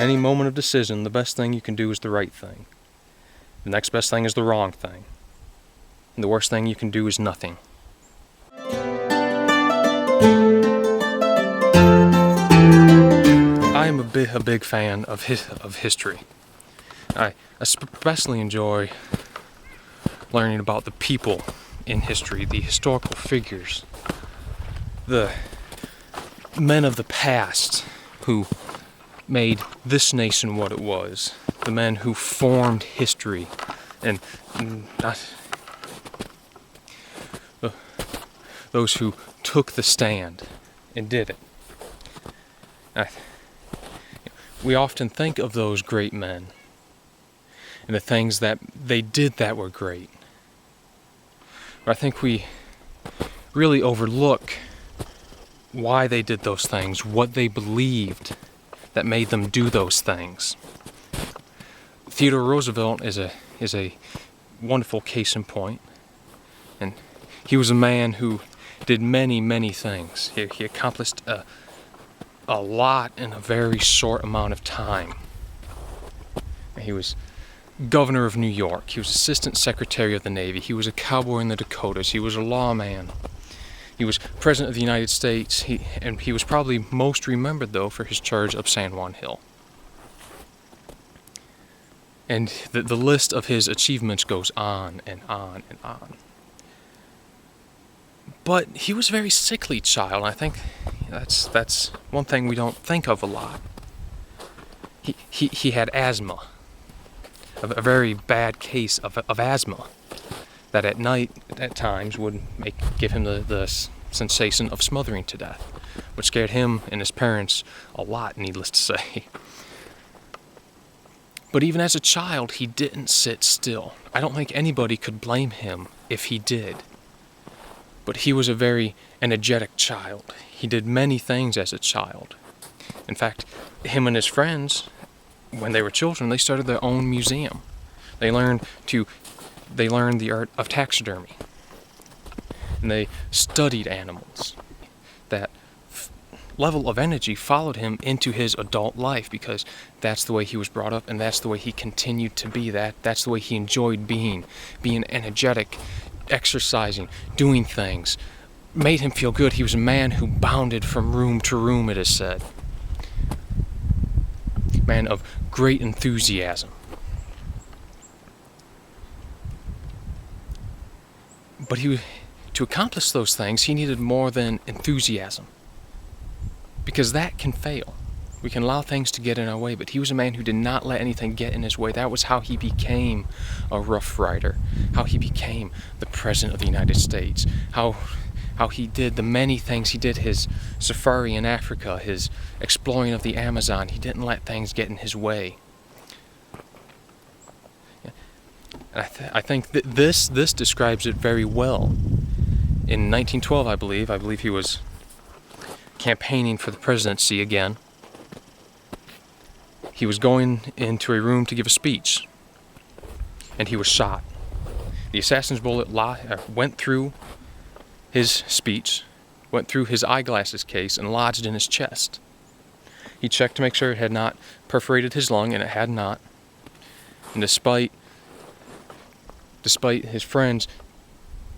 any moment of decision, the best thing you can do is the right thing. The next best thing is the wrong thing. And the worst thing you can do is nothing. I am a big fan of history. I especially enjoy learning about the people in history, the historical figures, the men of the past who made this nation what it was, the men who formed history, and those who took the stand and did it. We often think of those great men and the things that they did that were great. But I think we really overlook why they did those things, what they believed that made them do those things. Theodore Roosevelt is a wonderful case in point, and he was a man who did many things. He accomplished a lot in a very short amount of time. He was governor of New York. He was assistant secretary of the Navy. He was a cowboy in the Dakotas. He was a lawman. He was president of the United States. He was probably most remembered, though, for his charge of San Juan Hill. And the list of his achievements goes on and on and on. But he was a very sickly child, and I think that's one thing we don't think of a lot. He had asthma, a very bad case of asthma that at night, at times, would give him the sensation of smothering to death, which scared him and his parents a lot, needless to say. But even as a child, he didn't sit still. I don't think anybody could blame him if he did. But he was a very energetic child. He did many things as a child. In fact, him and his friends, when they were children, they started their own museum. They learned the art of taxidermy. And they studied animals. That level of energy followed him into his adult life because that's the way he was brought up and that's the way he continued to be. That's the way he enjoyed being energetic, exercising, doing things. Made him feel good. He was a man who bounded from room to room, it is said. Man of great enthusiasm. But to accomplish those things, he needed more than enthusiasm. Because that can fail. We can allow things to get in our way, but he was a man who did not let anything get in his way. That was how he became a Rough Rider, how he became the President of the United States, how he did the many things he did, his safari in Africa, his exploring of the Amazon. He didn't let things get in his way. I think that this describes it very well. In 1912, I believe he was campaigning for the presidency again. He was going into a room to give a speech, and he was shot. The assassin's bullet went through his speech, went through his eyeglasses case, and lodged in his chest. He checked to make sure it had not perforated his lung, and it had not. And despite his friends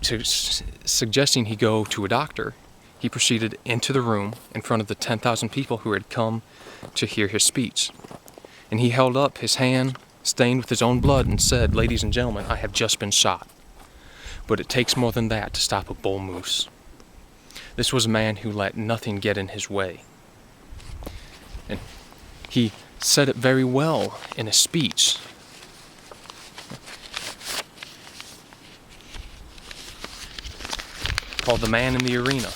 suggesting he go to a doctor, he proceeded into the room in front of the 10,000 people who had come to hear his speech. And he held up his hand, stained with his own blood, and said, "Ladies and gentlemen, I have just been shot. But it takes more than that to stop a bull moose." This was a man who let nothing get in his way. And he said it very well in a speech. Called "The Man in the Arena."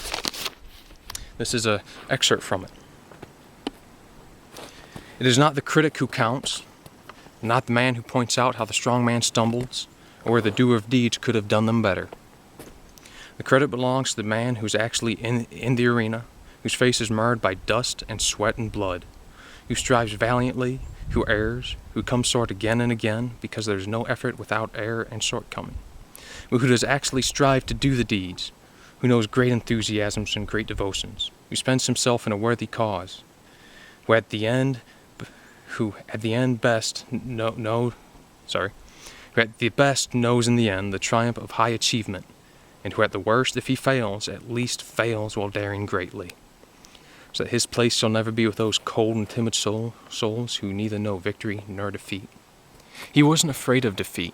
This is an excerpt from it. "It is not the critic who counts, not the man who points out how the strong man stumbles, or where the doer of deeds could have done them better. The credit belongs to the man who's actually in the arena, whose face is marred by dust and sweat and blood, who strives valiantly, who errs, who comes short again and again, because there is no effort without error and shortcoming, but who does actually strive to do the deeds, who knows great enthusiasms and great devotions, who spends himself in a worthy cause, who at the end who at the end best who at the best knows in the end the triumph of high achievement, and who at the worst, if he fails, at least fails while daring greatly, so that his place shall never be with those cold and timid souls who neither know victory nor defeat. He wasn't afraid of defeat.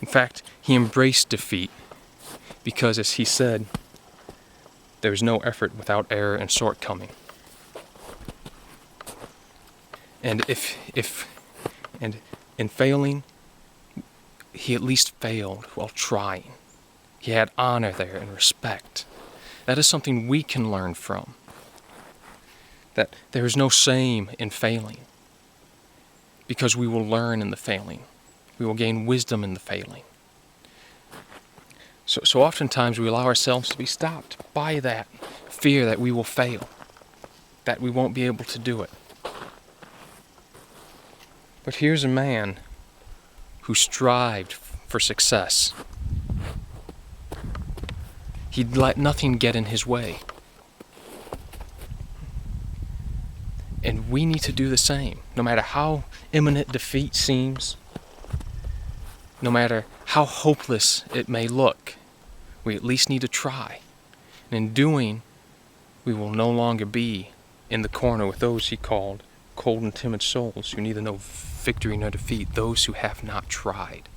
In fact, he embraced defeat, because, as he said, there is no effort without error and shortcoming. And in failing, he at least failed while trying. He had honor there and respect. That is something we can learn from. That there is no shame in failing, because we will learn in the failing. We will gain wisdom in the failing. So oftentimes we allow ourselves to be stopped by that fear that we will fail, that we won't be able to do it. But here's a man who strived for success. He'd let nothing get in his way. And we need to do the same, no matter how imminent defeat seems, no matter how hopeless it may look. We at least need to try. And in doing, we will no longer be in the corner with those he called cold and timid souls who neither know victory nor defeat, those who have not tried.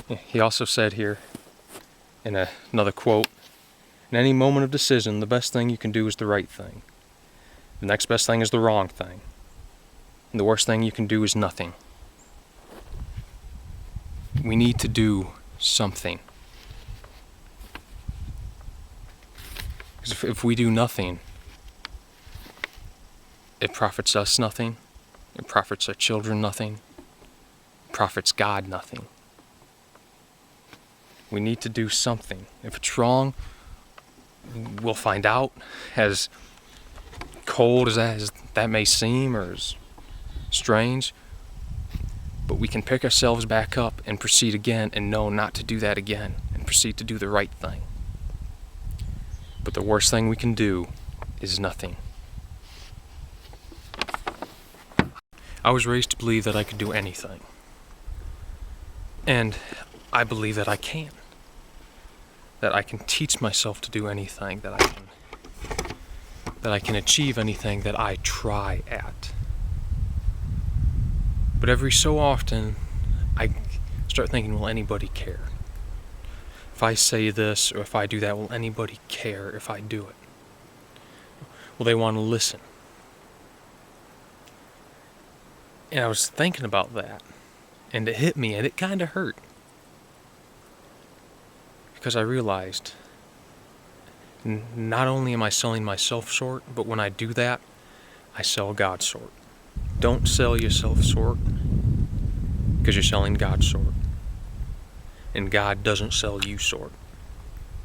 He also said here in another quote, in any moment of decision, the best thing you can do is the right thing. The next best thing is the wrong thing. And the worst thing you can do is nothing. We need to do something. Because if we do nothing, it profits us nothing. It profits our children nothing. It profits God nothing. We need to do something. If it's wrong, we'll find out. As cold as that may seem, or as strange, but we can pick ourselves back up and proceed again and know not to do that again and proceed to do the right thing. But the worst thing we can do is nothing. I was raised to believe that I could do anything. And I believe that I can. That I can teach myself to do anything, that I can achieve anything that I try at. But every so often, I start thinking, will anybody care? If I say this or if I do that, will anybody care if I do it? Will they want to listen? And I was thinking about that, and it hit me, and it kind of hurt. Because I realized, not only am I selling myself short, but when I do that, I sell God short. Don't sell yourself short, because you're selling God short. And God doesn't sell you short.